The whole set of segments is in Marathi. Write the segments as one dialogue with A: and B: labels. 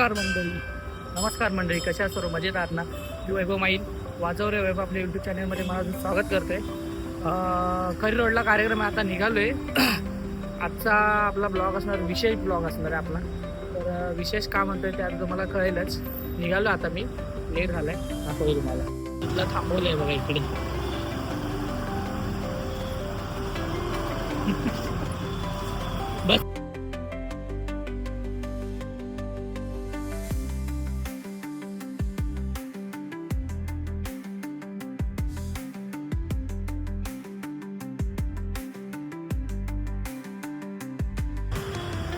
A: नमस्कार मंडळी, कशा सर्व मजेत आहात ना? मी वैभव माईल वाजव रे वैभव आपल्या यूट्यूब चॅनलमध्ये मला स्वागत करते. खरी रोडला कार्यक्रम आहे, आता निघालो आहे. आजचा आपला ब्लॉग असणार, विशेष ब्लॉग असणार आहे आपला. तर विशेष का म्हणतोय ते आता तुम्हाला कळेलच. निघालो आता, मी लेट झालाय, दाखवतो तुम्हाला. इथलं थांबवलं आहे बघा इकडे. बस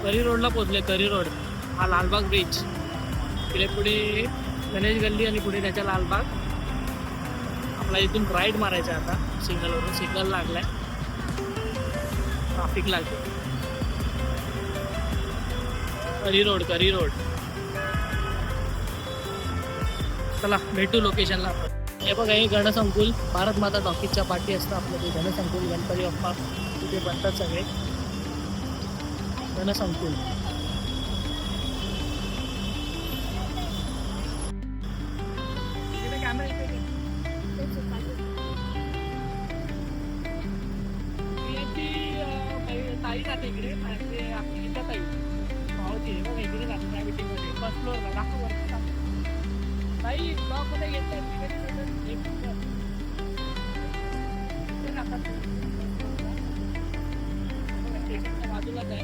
A: करी रोडला पोहोचले. करी रोड हा लालबाग ब्रिज, इकडे पुढे गणेश गल्ली आणि पुढे त्याच्या लालबाग. आपला इथून राईट मारायचा आता. सिग्नलवरून सिग्नल लागलाय, ट्रॅफिक लागते. करी रोड, करी रोड. चला भेटू लोकेशनला आपण. हे बघा, हे गणसंकुल, भारत माता टॉकीजच्या पाठी असतं आपलं ते गणसंकुल. गणपती बाप्पा तिथे बनतात सगळे. गणसंकुल ताई जाते इकडे. आपली गीता ताई भावची आहे बघा, इकडे जाते त्या मीटिंगमध्ये. फर्स्ट फ्लोअरला दाखवू ताई, ब्लॉकमध्ये येत बाजूलाच आहे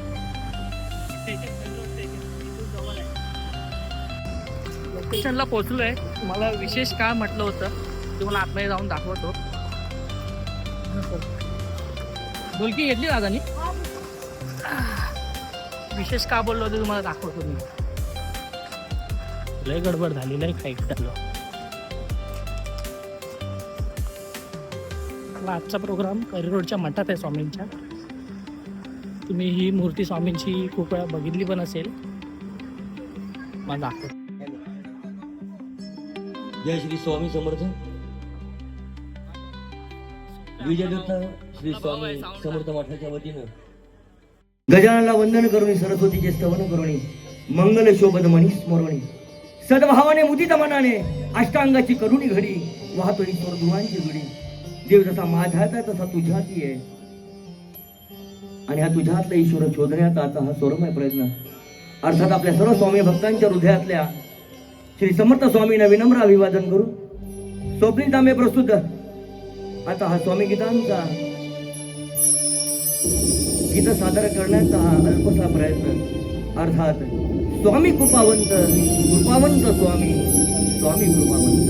A: लोकेशनला पोहोचलो आहे. तुम्हाला विशेष काय म्हटलं होतं तुम्हाला आतमध्ये जाऊन दाखवतो. बोलकी घेतली दादानी. विशेष का बोललो होतं तुम्हाला दाखवतो मी. लय गडबड झाली, लय खाईट झालं. आजचा प्रोग्राम करी रोडच्या मठात आहे स्वामींच्या. तुम्ही ही मूर्ती स्वामींची खूप वेळा बघितली पण असेल. मला दाखव.
B: जय श्री स्वामी समर्थ. विजयदत्त श्री स्वामी समर्थ मठाच्या वतीनं गजाननाला वंदन करुणी, सरस्वतीचे स्तवन करुणी, मंगल शोभदमणी स्मरुणी, सद्भावाने मुदित मनाने अष्टांगाची करुणी घडी, वाहतोही स्वर्गुवांची जुडी. देव जसा माझ्यात आहे तसा तुझ्यातही आहे, आणि हा तुझ्यातला ईश्वर शोधण्याचा आता हा स्वरमय प्रयत्न. अर्थात आपल्या सर्व स्वामी भक्तांच्या हृदयातल्या श्री समर्थ स्वामींना विनम्र अभिवादन करू. स्वप्नील तांबे प्रस्तुत आता हा स्वामी गीतांचा गीत सादर करण्याचा हा अल्पसा प्रयत्न. अर्थात स्वामी कृपावंत, कृपावंत स्वामी, स्वामी कृपावंत.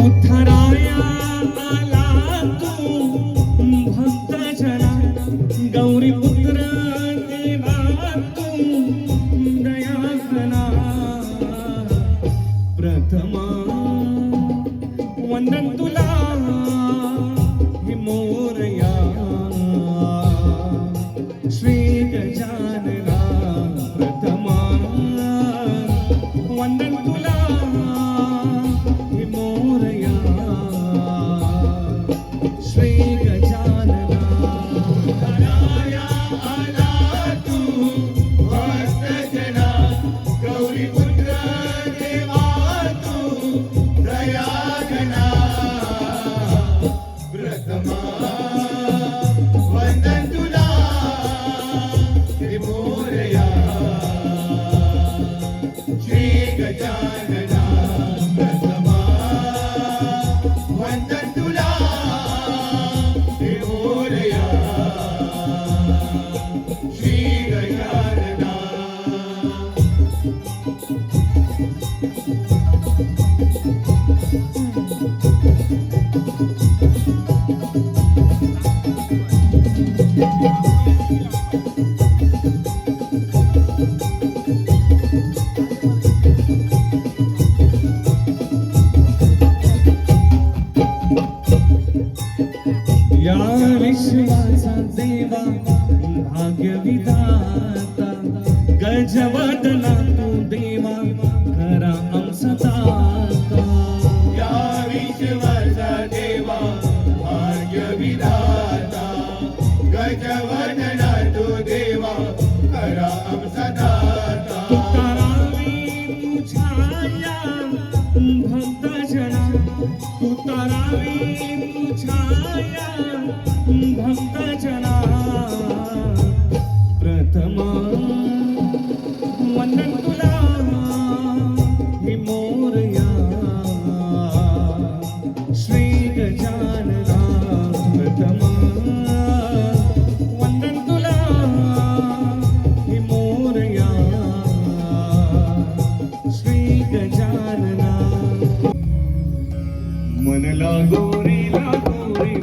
C: उद्धराया आला तू भक्त जना, गौरी पुत्र देवा तू दयाघना. प्रथमा वंदन तुला हे मोरया, श्री गजानना. प्रथमा वंदन तुला हे मोरया, श्री गजानना. उद्धराया आला तू भक्त जना, गौरी पुत्र देवा तू दयाघना. प्रथमा वंदन तुला हे मोरया, श्री गजानना. प्रथमा वंदन तुला हे मोरया, श्री गजानना. या विश्वाचा देवा
D: भाग्य विधाता गजवदना तू देवा खरा आमचा दाता
C: या विश्वाचा देवा भाग्य विधाता गजवदना तू देवा खरा आमचा दाता
D: तुकारामी तुझ्या भक्त जना तुकारामी तुझ्या भक्त जना प्रथमा वंदन तुला हे मोरया श्री गजानना प्रथमा वंदन तुला हे मोरया श्री गजानना मन लागो रे माझे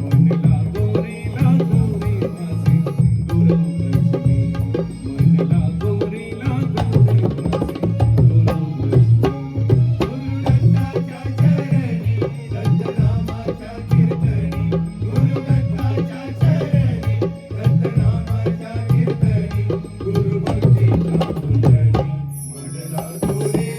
D: मन लागो रे माझे गुरुलक्ष्मी मन लागो रे माझे
C: गुरुदत्ताच्या चरणी रत्नामाच्या कीर्तनी गुरुदत्ताच्या चरणी रत्नामाच्या कीर्तनी गुरुभक्तीच्या पुंजनी मन लागो रे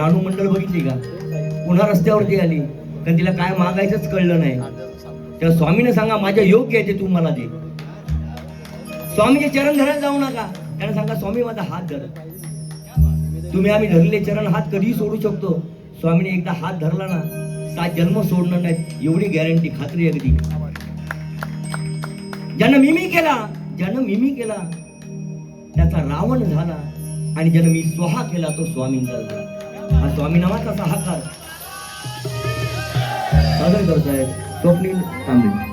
B: रानू मंडळ बघितली का? पुन्हा रस्त्यावरती आली कारण तिला काय मागायचंच कळलं नाही. तेव्हा स्वामीने सांगा माझ्या योग्य आहे ते तू मला दे. स्वामीचे चरण धरायला जाऊ नका. त्यांना सांगा स्वामी माझा हात धर. तुम्ही आम्ही धरले चरण हात कधीही सोडू शकतो. स्वामीने एकदा हात धरला ना 7 जन्म सोडणार नाहीत एवढी गॅरंटी, खात्री अगदी. ज्यानं मिमी केला त्याचा रावण झाला आणि ज्यानं मी स्वहा केला तो स्वामींचा झाला. हा स्वामी नावाचा सहाकार सादर करतायत स्वप्नील तांबे.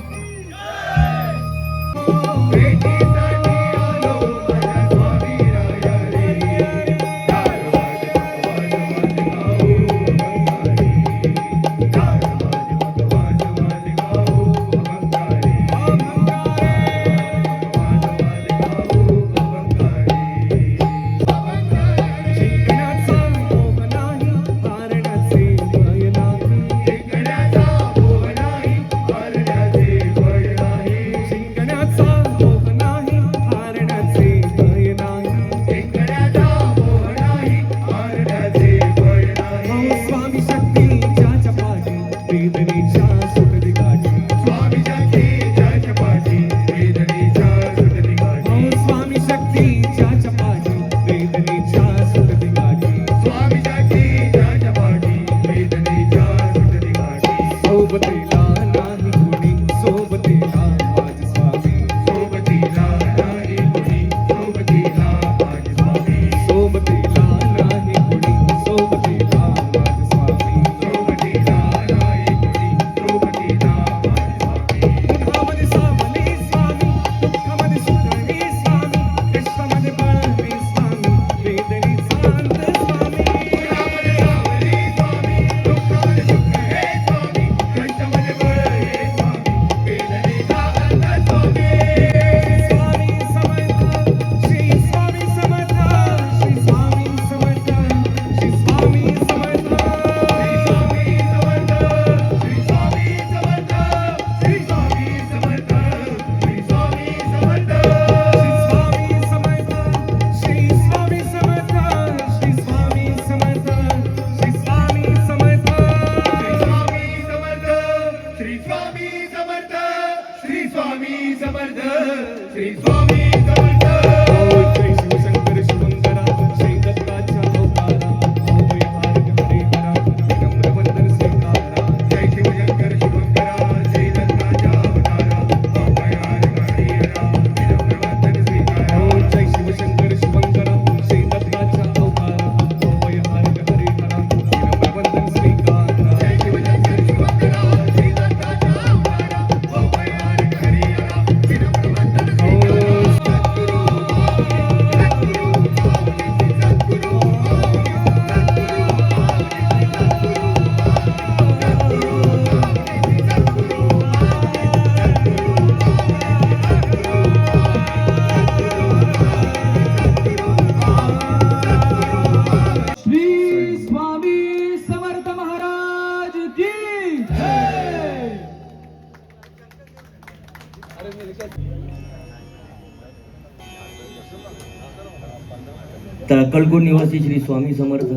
B: तळकलकोट निवासी श्री स्वामी समर्थ,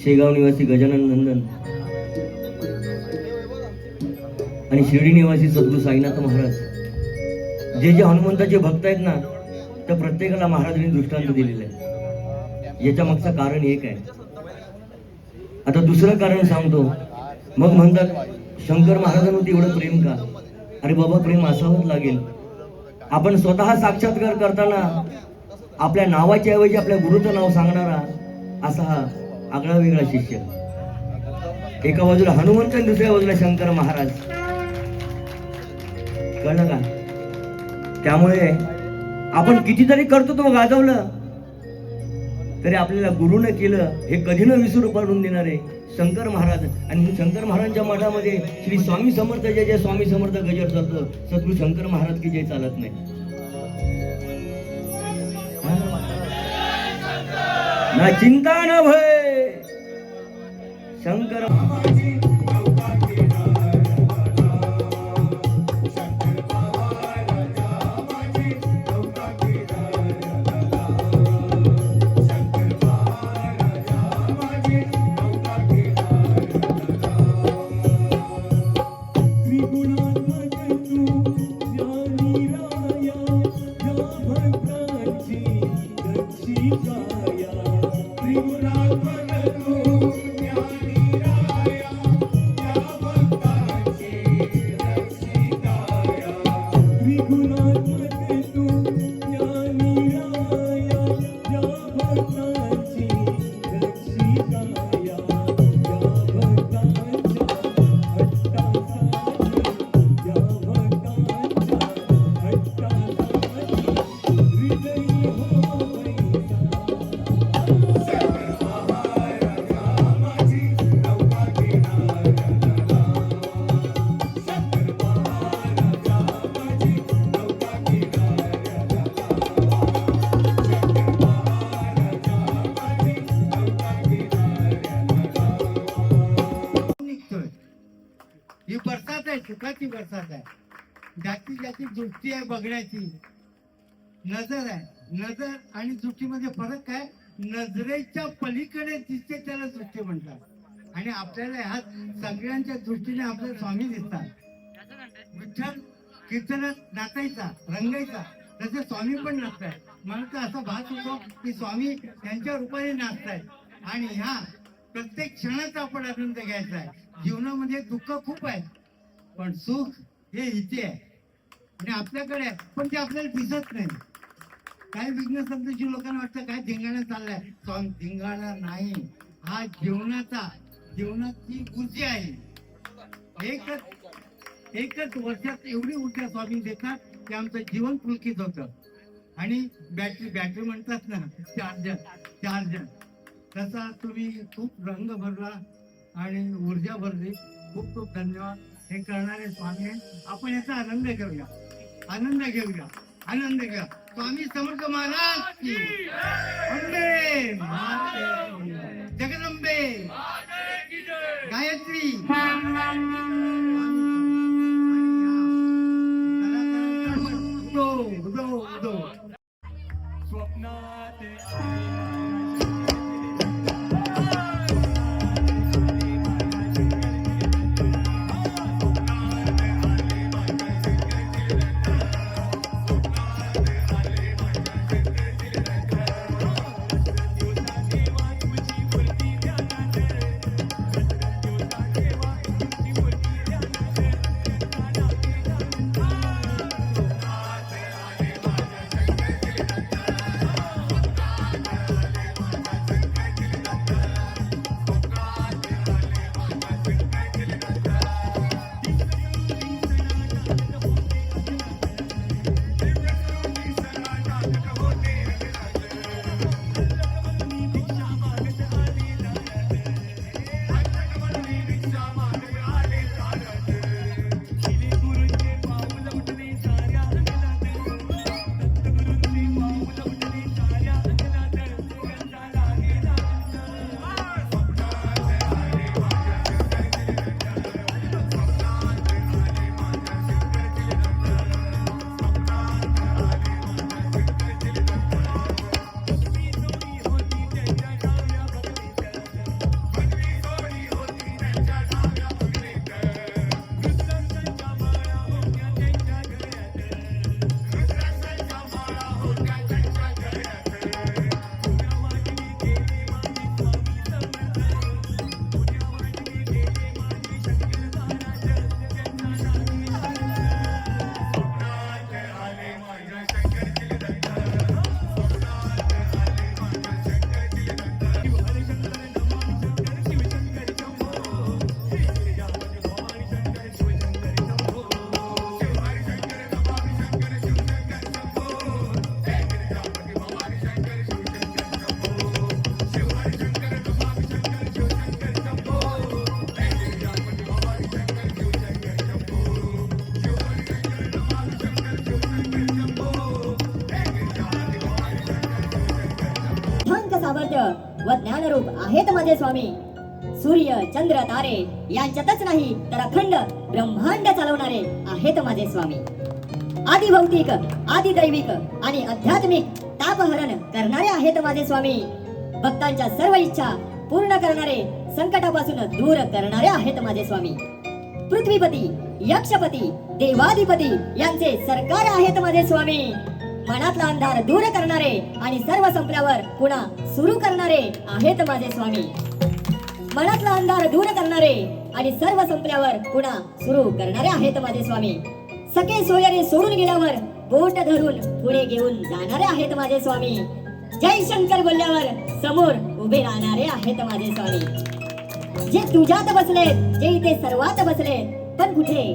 B: शेगाव निवासी गजानन नंदन आणि शिर्डी निवासी सद्गुरू साईनाथ महाराज, जे जे हनुमंताचे भक्त आहेत ना, त्या प्रत्येकाला महाराजांनी दृष्टांत दिलेलं आहे. याच्या मागचं कारण एक आहे. आता दुसरं कारण सांगतो. मग म्हणतात शंकर महाराजांवरती एवढं प्रेम का? अरे बाबा, प्रेम असावंच लागेल. आपण स्वतः साक्षात्कार करताना आपल्या नावाच्या ऐवजी आपल्या गुरुचं नाव सांगणारा असा हा आगळा वेगळा शिष्य. एका बाजूला हनुमंत आणि दुसऱ्या बाजूला शंकर महाराज. कळलं का? त्यामुळे आपण कितीतरी कर्तृत्व गाजवलं तरी आपल्याला गुरुनं केलं हे कधी न विसरू पडून देणारे शंकर महाराज. आणि शंकर महाराजांच्या मठामध्ये श्री स्वामी समर्थ जय जय स्वामी समर्थ गजर चालतो. सद्गुरू शंकर महाराज की जय चालत नाही. ना चिंता न भय शंकर
C: Thank you.
E: प्रेमाची बरसात आहे. ज्याची ज्याची दृष्टी आहे बघण्याची, नजर आहे, नजर आणि दृष्टीमध्ये फरक काय? नजरेच्या पलीकडे दिसते त्याला दृष्टी म्हणतात. आणि आपल्याला ह्या सगळ्यांच्या दृष्टीने आपले स्वामी दिसतात. विठ्ठल कीर्तनात नाचायचा, रंगायचा, तसे स्वामी पण नाचतायत. मला तर असा भास होतो की स्वामी यांच्या रूपाने नाचतायत. आणि ह्या प्रत्येक क्षणाचा आपण आनंद घ्यायचा आहे. जीवनामध्ये दुःख खूप आहे, पण सुख हे इथे आहे आणि आपल्याकडे आहे, पण ते आपल्याला दिसत नाही. काही विघ्न समजूची लोकांना वाटतं काय धिंगाणा चाललाय. स्वामी धिंगाणा नाही, हा जीवनाची ऊर्जा आहे. एकच वर्षात एवढी ऊर्जा स्वामी देतात की आमचं जीवन पुलकित होतं. आणि बॅटरी म्हणतात ना, चार्जर तसा तुम्ही खूप रंग भरला आणि ऊर्जा भरली. खूप खूप धन्यवाद. हे करणारे स्वामी आहेत. आपण याचा आनंद घेऊया, आनंद घेऊया, आनंद घ्या. स्वामी समर्थ महाराज की अंबे जगदंबे गायत्री.
F: सामर्थ्य व ज्ञानरूप आहेत माझे स्वामी. सूर्य चंद्र तारे यांच्यातच नाही तर अखंड ब्रह्मांड चालवणारे आहेत माझे स्वामी. आदी भौतिक आदी दैविक आणि आध्यात्मिक तापहरण करणारे आहेत माझे स्वामी. भक्तांच्या सर्व इच्छा पूर्ण करणारे, संकटापासून दूर करणारे आहेत माझे स्वामी. पृथ्वीपती यक्षपती देवाधिपती यांचे सरकार आहेत माझे स्वामी. मनातला अंधार दूर करणारे आणि सर्व संपल्यावर पुन्हा सुरू करणारे आहेत माझे स्वामी. मनातला अंधार दूर करणारे आणि सर्व संपल्यावर पुन्हा सुरू करणारे आहेत माझे स्वामी. सखे सोयरे सोडून गेल्यावर बोट धरून पुढे घेऊन जाणारे आहेत माझे स्वामी. जय शंकर बोलल्यावर समोर उभे राहणारे आहेत माझे स्वामी. जे तुझ्यात बसले, जे इथे सर्वात बसले, पण कुठे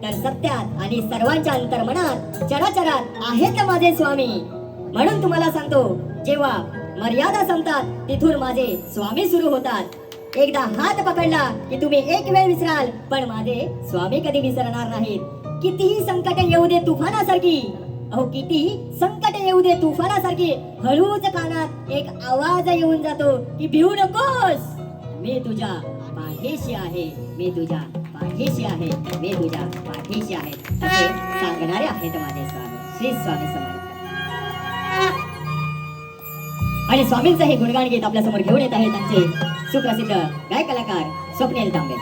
F: तर सत्यात आणि सर्वांच्या अंतर्मनात चराचरात आहेत माझे स्वामी. म्हणून तुम्हाला सांगतो, जेव्हा मर्यादा संपतात तिथून माझे स्वामी सुरू होतात. एकदा हात पकडला की तुम्ही एक वेळ विसराल, पण माझे स्वामी कधी विसरणार नाहीत. कितीही संकट येऊ दे तुफानासारखी, अहो कितीही संकट येऊ दे तुफानासारखी, हळूच कानात एक आवाज येऊन जातो की भिवू नकोस, मी तुझ्या पाठीशी आहे, मी तुझ्या पाठीशी आहे, मी तुझ्या पाठीशी आहे असे सांगणारे आहेत माझे स्वामी श्री स्वामी समर्थ. आणि स्वामींचं हे गुणगान गीत आपल्या समोर घेऊन येत आहेत आमचे सुप्रसिद्ध गायक कलाकार स्वप्नील तांबे.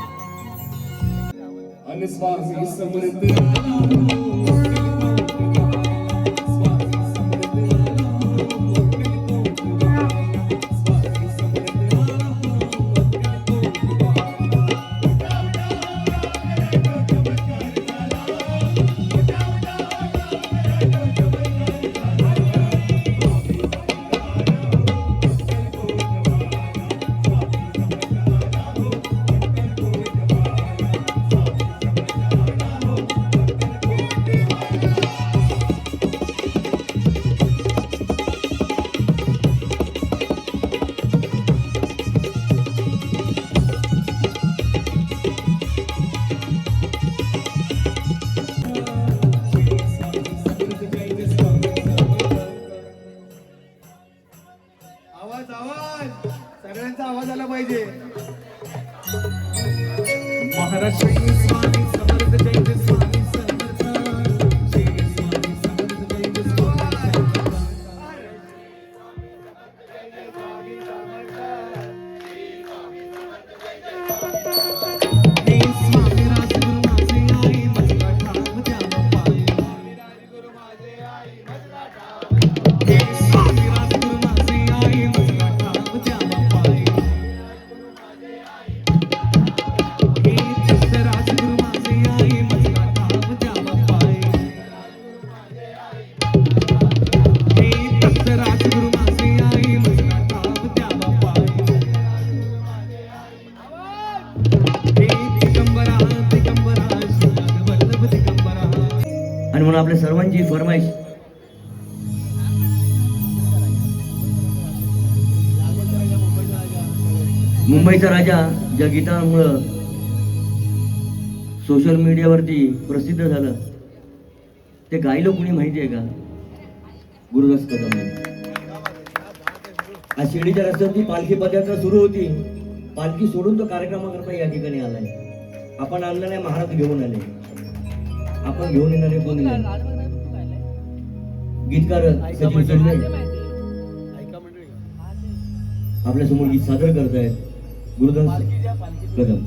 D: आणि स्वामी समर्थ
C: आवाज आवाज सगळ्यांचा आवाज आला पाहिजे.
D: महाराज श्री स्वामी समर्थ जय जय स्वामी समर्थ श्री स्वामी समर्थ जय जय स्वामी समर्थ. हे स्वामी राजगुरु माझे आई मजला ठाव द्यावा पाय. हे स्वामी राजगुरु माझे आई मजला ठाव द्यावा पाय. हे चित्त राजगुरु माझे आई मजला ठाव द्यावा पाय. हे तप्त राजगुरु माझे आई मजला ठाव द्यावा पाय. हे दिगंबरा दिगंबरा श्रीनाथ वल्लभ दिगंबरा.
B: आणि म्हणून आपल्या सर्वांची फरमाईश मुंबईचा राजा ज्या गीतामुळं सोशल मीडियावरती प्रसिद्ध झालं ते गायलं कुणी माहिती आहे का? गुरुदास कदम. आज शिर्डीच्या रस्त्यावरती पालखी पदयात्रा सुरू होती. पालखी सोडून तो कार्यक्रमाकरता या ठिकाणी आलाय. आपण आणलं नाही, महाराज घेऊन आले. आपण घेऊन येणारे कोण नाही. गीतकार सचिन चंद्रे आपल्या समोर गीत सादर करतायत. गुरुदास कदम.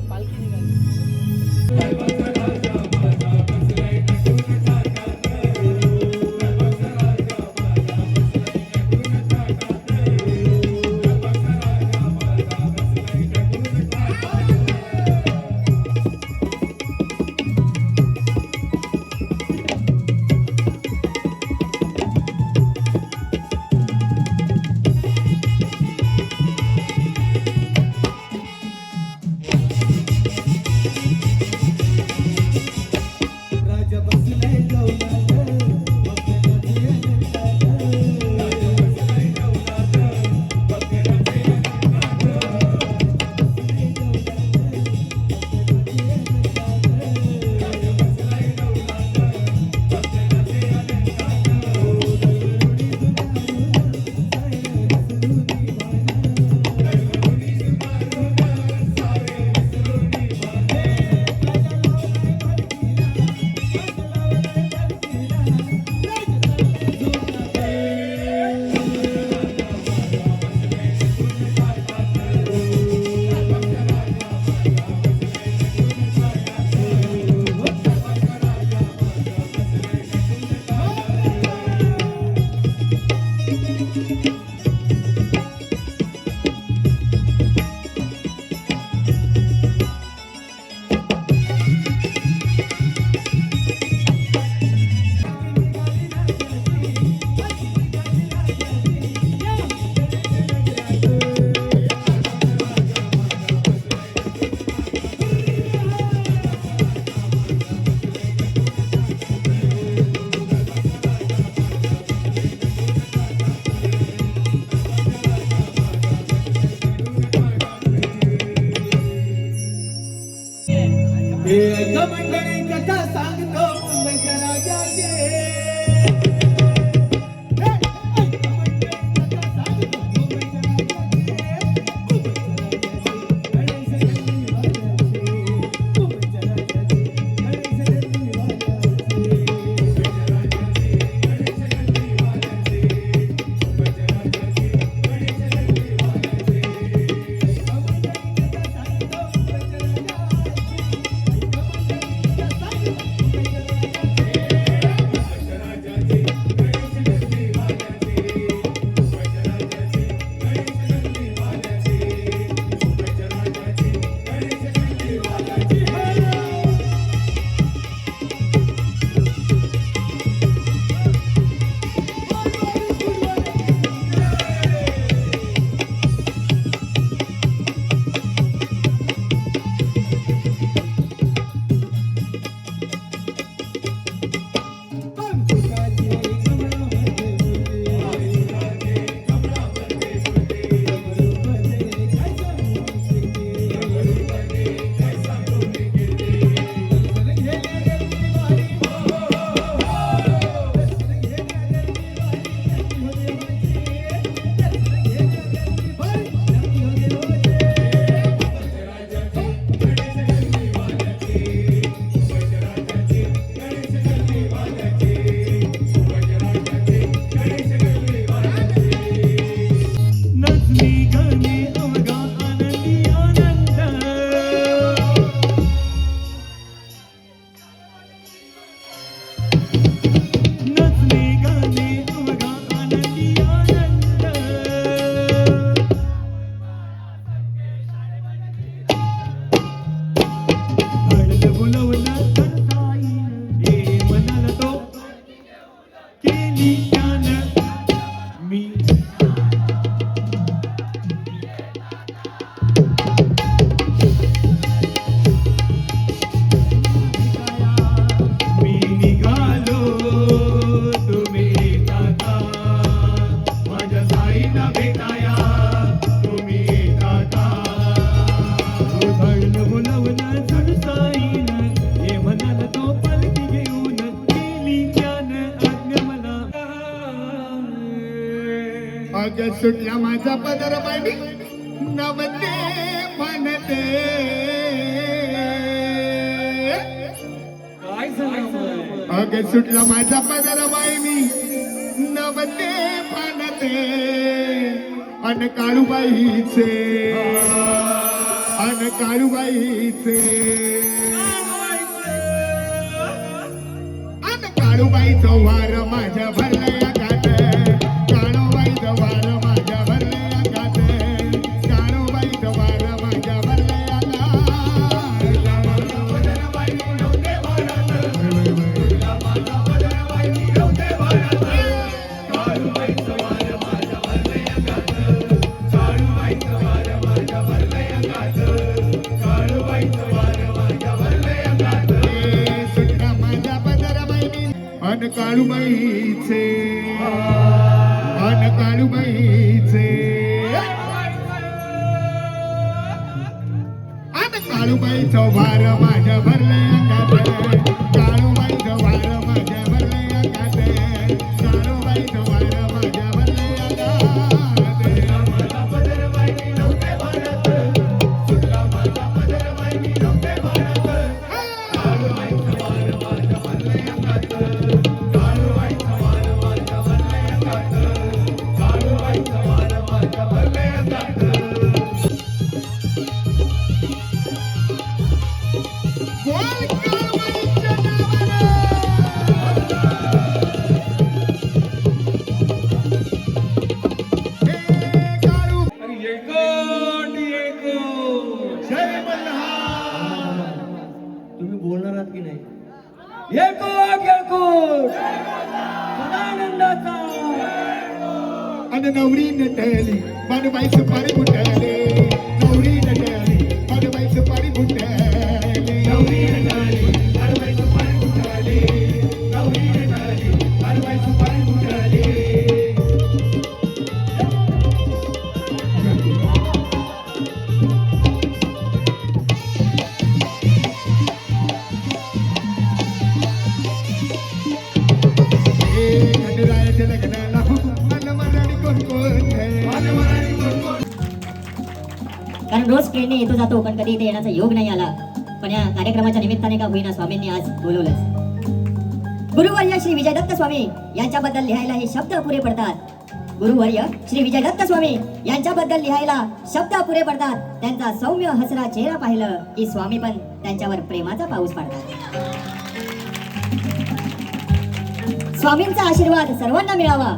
C: अग सुटला माझा पदर बाई नवते म्हणते
D: काय झालं
C: अग सुटला माझा पदर बाई मी नवते म्हणते अन काळूबाईचे अन काळूबाईचे अन काळूबाईचं वार माझ्या भरलया गात काळूबाईचं वार माझ्या भरलया गात काळूबाईचं वार माझ्या भरलया सुटला माझ्या पदरबाई अन काळूबाईचे अन काळूबाईचे अन काळूबाईचं वार माझ्या भरलया गात काळूबाईचं वार माझ्या भरलया गात काळूबाईचं वार माझ्या भरलया गात बोल काळूबाईच्या नावानं. हे काळू जय मल्हार.
B: तुम्ही बोलणार आहात की नाही येळकोट सदानंदाचा
C: अन नवरी नटली मनबाई सुपारी फुटले नवरी नटली मनबाई सुपारी फुटले नवरी नटली मनबाई सुपारी फुटले नवरी नटली मनबाई सुपारी फुटले खंडरायाच्या लग्नाला मन मराठी कोण कोण
F: कारण रोज ट्रेनने येतो जातो पण कधी इथे येण्याचा योग नाही आला. पण या कार्यक्रमाच्या निमित्ताने का होईना स्वामींनी आज बोलवलंच. गुरुवर्य श्री विजयदत्त स्वामी यांच्याबद्दल लिहायला हे शब्द अपुरे पडतात. गुरुवर्य श्री विजयदत्त स्वामी यांच्याबद्दल लिहायला शब्द अपुरे पडतात. त्यांचा सौम्य हसरा चेहरा पाहिलं की स्वामी पण त्यांच्यावर प्रेमाचा पाऊस पाडतात. स्वामींचा आशीर्वाद सर्वांना मिळावा.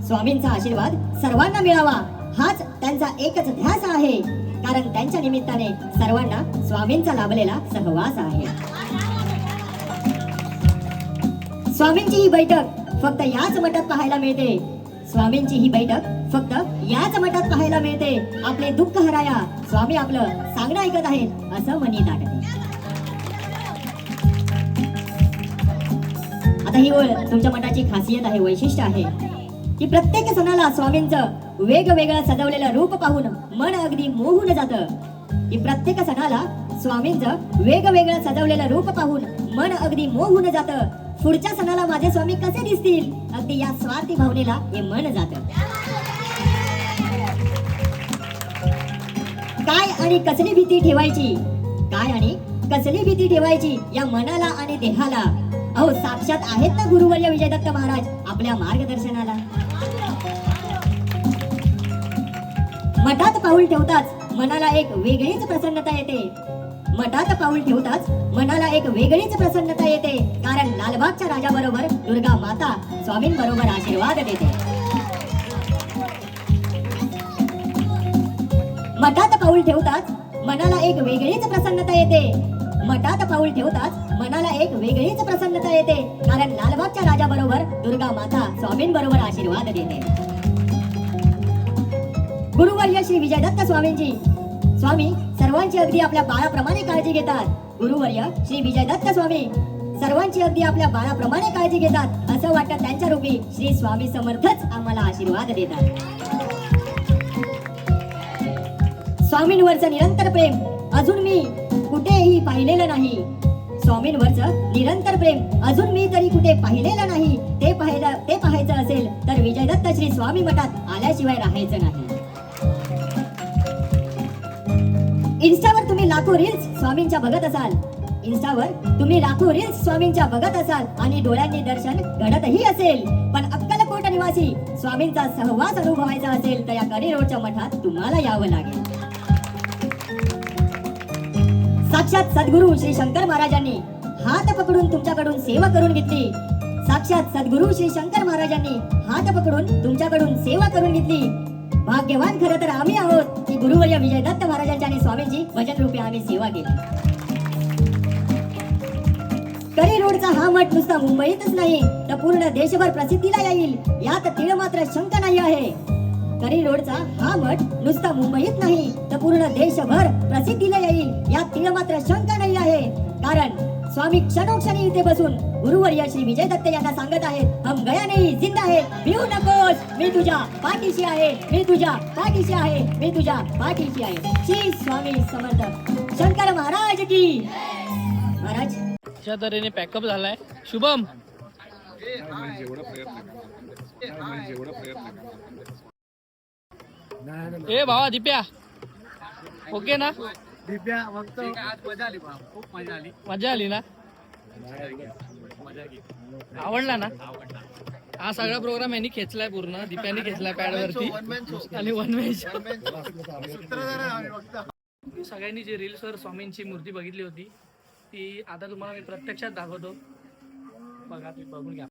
F: स्वामींचा आशीर्वाद सर्वांना मिळावा हाच त्यांचा एकच ध्यास आहे. कारण त्यांच्या निमित्ताने सर्वांना स्वामींचा लाभलेला सहवास आहे. स्वामींची ही बैठक फक्त याच मठात पाहायला मिळते. स्वामींची ही बैठक फक्त याच मठात पाहायला मिळते. आपले दुःख हराया स्वामी आपलं सांगणं ऐकत आहेत असं मनी दाटते. आता ही ओळ तुमच्या मठाची खासियत आहे, वैशिष्ट्य आहे की प्रत्येक सणाला स्वामींचं वेगवेगळं सजवलेलं रूप पाहून मन अगदी मोहून जातं. की प्रत्येक सणाला स्वामींचं वेगवेगळं सजवलेलं रूप पाहून मन अगदी मोहून जातं. पुढच्या सणाला माझे स्वामी कसे दिसतील अगदी या स्वार्थी भावनेला हे मन जातं. काय आणि कसली भीती ठेवायची, काय आणि कसली भीती ठेवायची या मनाला आणि देहाला. अहो साक्षात आहेत ना गुरुवर्य विजयदत्त महाराज आपल्या मार्गदर्शनाला. मठात पाऊल ठेवताच मनाला एक वेगळीच प्रसन्नता येते. मठात पाऊल ठेवताच मनाला एक वेगळीच प्रसन्नता येते. कारण लालबागच्या राजाबरोबर दुर्गा माता स्वामींबरोबर आशीर्वाद देते. मठात पाऊल ठेवताच मनाला एक वेगळीच प्रसन्नता येते. मठात पाऊल ठेवताच मनाला एक वेगळीच प्रसन्नता येते. कारण लालबागच्या राजाबरोबर दुर्गा माता स्वामींबरोबर आशीर्वाद देते. गुरुवर्य श्री विजयदत्त स्वामींची स्वामी सर्वांची अगदी आपल्या बाळाप्रमाणे काळजी घेतात. गुरुवर्य श्री विजयदत्त स्वामी सर्वांची अगदी आपल्या बाळाप्रमाणे काळजी घेतात. असं वाटतं त्यांच्या रूपी श्री स्वामी समर्थच आम्हाला आशीर्वाद देतात. स्वामींवरचं निरंतर प्रेम अजून मी कुठेही पाहिलेलं नाही. स्वामींवरचं निरंतर प्रेम अजून मी तरी कुठे पाहिलेलं नाही. ते पाहायचं असेल तर विजयदत्त श्री स्वामी मठात आल्याशिवाय राहायचं नाही. इन्स्टावर तुम्ही लाखो रील्स स्वामींच्या बघत असाल. बघत असाल आणि डोळ्यांनी दर्शन घडतही असेल, पण अक्कलकोट निवासी स्वामींचा सहवास अनुभवायचा असेल तर या करी रोडच्या मठात तुम्हाला यावं लागेल. साक्षात सद्गुरू श्री शंकर महाराजांनी हात पकडून तुमच्याकडून सेवा करून घेतली. भाग्यवान खरं तर आम्ही आहोत की गुरुवर्य विजयदत्त महाराजांची आणि स्वामींची भजन रूपी आम्ही सेवा केली. करी रोडचा हा मठ नुसता मुंबईतच नाही तर पूर्ण देशभर प्रसिद्धीला येईल यात तीळ मात्र शंका नाही आहे. करी रोडचा हा मठ नुसता मुंबईत नाही तर पूर्ण देशभर प्रसिद्धीला येईल यात तीळ मात्र शंका नाही आहे. कारण स्वामी क्षणोक्षणी इथे बसून गुरुवर्य श्री विजयदत्त यांना सांगत आहेत, हम गया नहीं जिंदा है, भिवू नकोस, मी तुझ्या पाठीशी आहे, मी तुझ्या पाठीशी आहे, मी तुझ्या पाठीशी आहे. श्री स्वामी समर्थ शंकर महाराज की. महाराज
A: अशा तऱ्हेने पॅकअप झालाय. शुभम ए भावा दिप्या ओके ना?
E: दिव्या फक्त मजा आली बा, खूप मजा आली.
A: मजा आली ना? आवडला ना? हा सगळा प्रोग्राम यांनी खेचलाय, पूर्ण दिप्याने खेचलाय पॅडवरती आणि वन मॅच. सगळ्यांनी जी रील्सवर स्वामींची मूर्ती बघितली होती ती आता तुम्हाला मी प्रत्यक्षात दाखवतो. बघा तुम्ही बघून घ्या.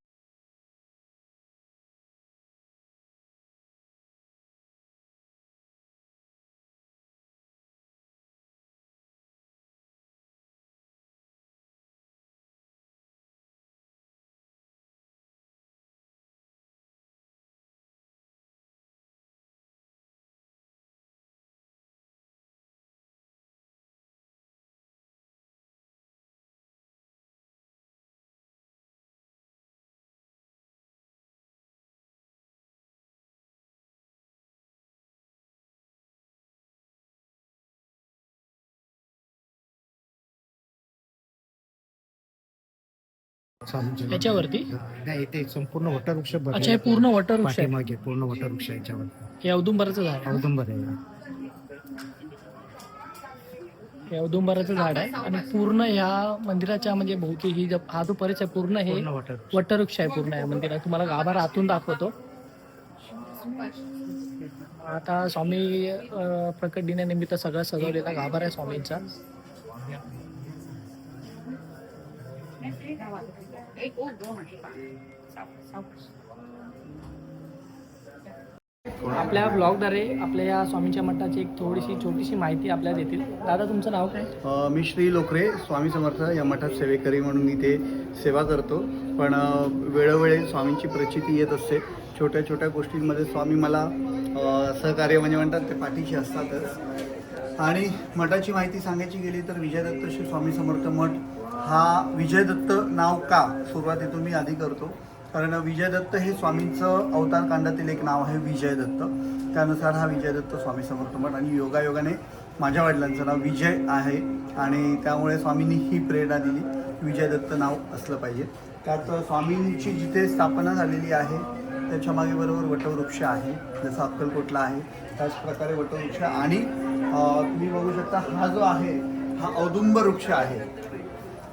A: याच्यावरती
E: नाही ते संपूर्ण वटवृक्ष
A: अच्छा हे पूर्ण वटवृक्ष आहे.
E: मागे पूर्ण वटवृक्ष याच्यावर
A: हे औदुंबराचं झाड आहे.
E: औदुंबर आहे.
A: हे औदुंबराचं झाड आहे आणि पूर्ण ह्या मंदिराच्या म्हणजे भोवती ही हा जो परिसर पूर्ण हे
E: पूर्ण वटवृक्ष.
A: वटवृक्ष आहे पूर्ण या मंदिरात. तुम्हाला गाभारा आतून दाखवतो. आता स्वामी प्रकट दिनानिमित्त सगळा सजवलेला गाभारा आहे स्वामींचा. आपल्या ब्लॉगद्वारे आपल्या या स्वामींच्या मठाची एक थोडीशी छोटीशी माहिती आपल्याला देतील. दादा तुमचं नाव काय?
G: मी श्री लोकरे स्वामी समर्थ या मठात सेवेकरी म्हणून इथे सेवा करतो. पण वेळोवेळी स्वामींची प्रचिती येत असते. छोट्या छोट्या गोष्टींमध्ये स्वामी मला सहकार्य म्हणजे म्हणतात ते पाठीशी असतातच. आणि मठाची माहिती सांगायची गेली तर विजयदत्त श्री स्वामी समर्थ मठ हा विजयदत्त नाव का सुरुवातीतून मी आधी करतो. कारण विजयदत्त हे स्वामींचं अवतार कांडातील एक नाव आहे विजयदत्त. त्यानुसार हा विजयदत्त स्वामी समर्थ मठ आणि योगायोगाने माझ्या वडिलांचं नाव विजय आहे आणि त्यामुळे स्वामींनी ही प्रेरणा दिली विजयदत्त नाव असलं पाहिजे. त्यात स्वामींची जिथे स्थापना झालेली आहे त्याच्यामागे बरोबर वटवृक्ष आहे, जसं अक्कलकोटला आहे त्याचप्रकारे वटवृक्ष. आणि तुम्ही बघू शकता हा जो आहे हा औदुंबर वृक्ष आहे.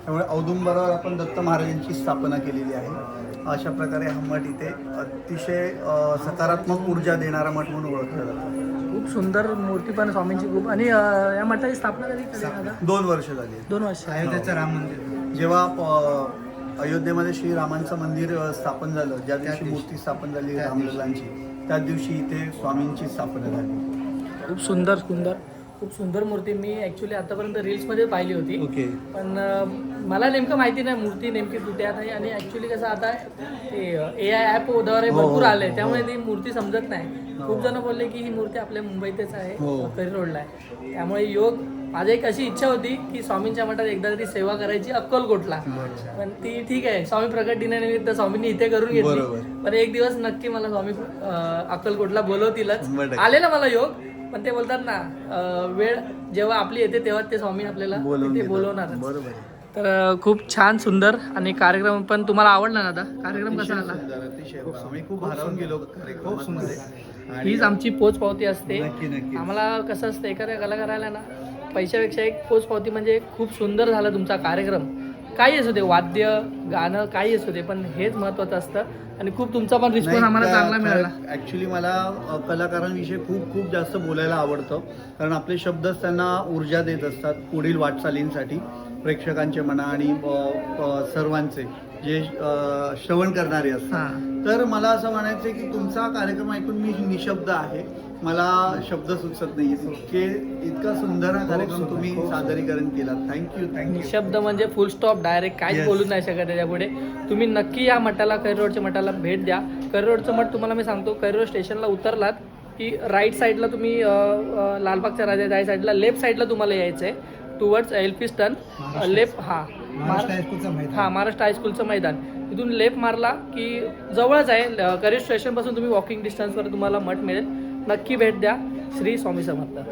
G: त्यामुळे औदुंबरावर आपण दत्त महाराजांची स्थापना केलेली आहे. अशा प्रकारे हा मठ इथे अतिशय सकारात्मक ऊर्जा देणारा मठ म्हणून ओळखला जातो.
A: खूप सुंदर मूर्ती पण स्वामींची खूप. आणि या मठाची स्थापना झाली कधी दादा?
G: 2 वर्ष झाली.
A: 2 वर्ष.
E: अयोध्येचं राम मंदिर
G: जेव्हा अयोध्येमध्ये श्रीरामांचं मंदिर स्थापन झालं, ज्या दिवशी मूर्ती स्थापन झाली रामलल्लांची, त्याच दिवशी इथे स्वामींची स्थापना झाली.
A: खूप सुंदर खूप सुंदर मूर्ती. मी ॲक्च्युली आतापर्यंत रील्समध्ये पाहिली होती.
G: ओके.
A: पण मला नेमकं माहिती नाही मूर्ती नेमकी कुठे आहे. आणि ॲक्च्युली कसं आता ते AI ॲपद्वारे भरपूर आले त्यामुळे ती मूर्ती समजत नाही. खूप जण बोलले की ही मूर्ती आपल्या मुंबईतच आहे, करी रोडला आहे. त्यामुळे योग माझी एक अशी इच्छा होती की स्वामींच्या मठात एकदा तरी सेवा करायची अक्कलकोटला. पण ती ठीक आहे, स्वामी प्रकट दिनानिमित्त स्वामींनी इथे करून घेतली. पण एक दिवस नक्की मला स्वामी अक्कलकोटला बोलवतीलच. आलेला मला योग. पण ते बोलतात ना वेळ जेव्हा आपली येते तेव्हा ते स्वामी आपल्याला तिथे बोलवणार.
G: बरोबर.
A: तर खूप छान सुंदर आणि कार्यक्रम पण तुम्हाला आवडला ना दादा? कार्यक्रम कसा आला?
G: सुंदर, अतिशय आम्ही खूप भारावून गेलो कार्यक्रमामध्ये.
A: हीच आमची पोचपावती असते.
G: नक्की.
A: आम्हाला कसं असतं एखाद्या कलाकाराला ना पैशापेक्षा एक पोचपावती म्हणजे खूप सुंदर झाला तुमचा कार्यक्रम. काही असू दे, वाद्य गाणं काही असू दे, पण हेच महत्त्वाचं असतं. आणि खूप तुमचा पण रिस्पॉन्स आम्हाला चांगला मिळाला.
G: ॲक्च्युली मला कलाकारांविषयी खूप जास्त बोलायला आवडतं, कारण आपले शब्दच त्यांना ऊर्जा देत असतात पुढील वाटचालींसाठी, प्रेक्षकांचे म्हणा आणि सर्वांचे जे श्रवण करणारे असतात. तर मला असं म्हणायचं की तुमचा कार्यक्रम ऐकून मी निशब्द आहे, मला शब्द सुचत नाही. इतका सुंदर हा कार्यक्रम तुम्ही सादरीकरण केला. थँक्यू.
A: शब्द म्हणजे फुल स्टॉप, डायरेक्ट काहीच बोलू नाही शकत त्याच्यापुढे. तुम्ही नक्की या मठाला, कैरोडच्या मठाला भेट द्या. कैरोडचं मठ तुम्हाला मी सांगतो, कैरोड स्टेशनला उतरलात की राईट साईडला तुम्ही लालबागच्या राजा राईट साईडला, लेफ्ट साईडला तुम्हाला यायचं आहे टुवर्ड्स एल्फिस्टन. लेफ्ट महाराष्ट्र हायस्कूलचं मैदान. तिथून लेफ्ट मारला की जवळच आहे, कैरोड स्टेशनपासून तुम्ही वॉकिंग डिस्टन्सवर तुम्हाला मठ मिळेल. नक्की भेट द्या. श्री स्वामी समर्थ.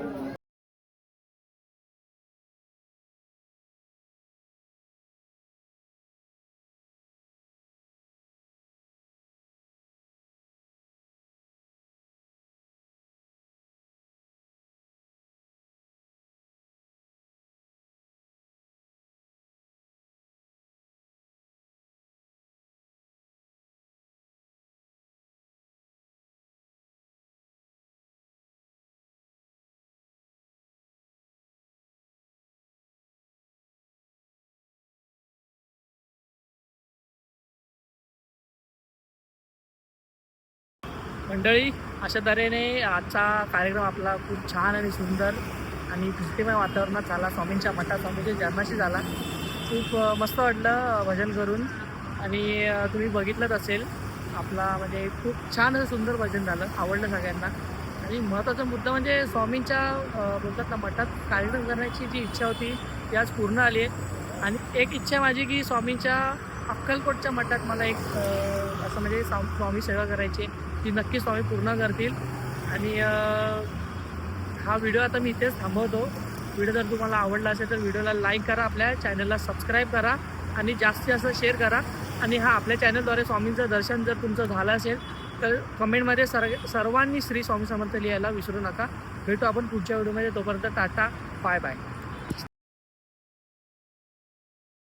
A: मंडळी, अशा तऱ्हेने आजचा कार्यक्रम आपला खूप छान आणि सुंदर आणि भक्तिमय वातावरणात झाला. स्वामींच्या मठात स्वामींच्या जन्माशी झाला. खूप मस्त वाटलं भजन करून. आणि तुम्ही बघितलंच असेल, आपला म्हणजे खूप छान असं सुंदर भजन झालं, आवडलं सगळ्यांना. आणि महत्त्वाचा मुद्दा म्हणजे स्वामींच्या बोलतात ना मठात कार्यक्रम करण्याची जी इच्छा होती ती आज पूर्ण आली आहे. आणि एक इच्छा माझी की स्वामींच्या अक्कलकोटच्या मठात मला एक असं म्हणजे स्वामी सेवा करायची, ती नक्की स्वामी पूर्ण करतील. आणि हा व्हिडिओ आता मी इथेच थांबवतो. व्हिडिओ जर तुम्हाला आवडला असेल तर व्हिडिओला लाईक करा, आपल्या चॅनलला सबस्क्राईब करा आणि जास्तीत जास्त शेअर करा. आणि हा आपल्या चॅनलद्वारे स्वामींचं दर्शन जर तुमचं झालं असेल तर कमेंटमध्ये सर्वांनी श्री स्वामी समर्थ लिहायला विसरू नका. भेटू आपण पुढच्या व्हिडिओमध्ये. तोपर्यंत टाटा, बाय बाय.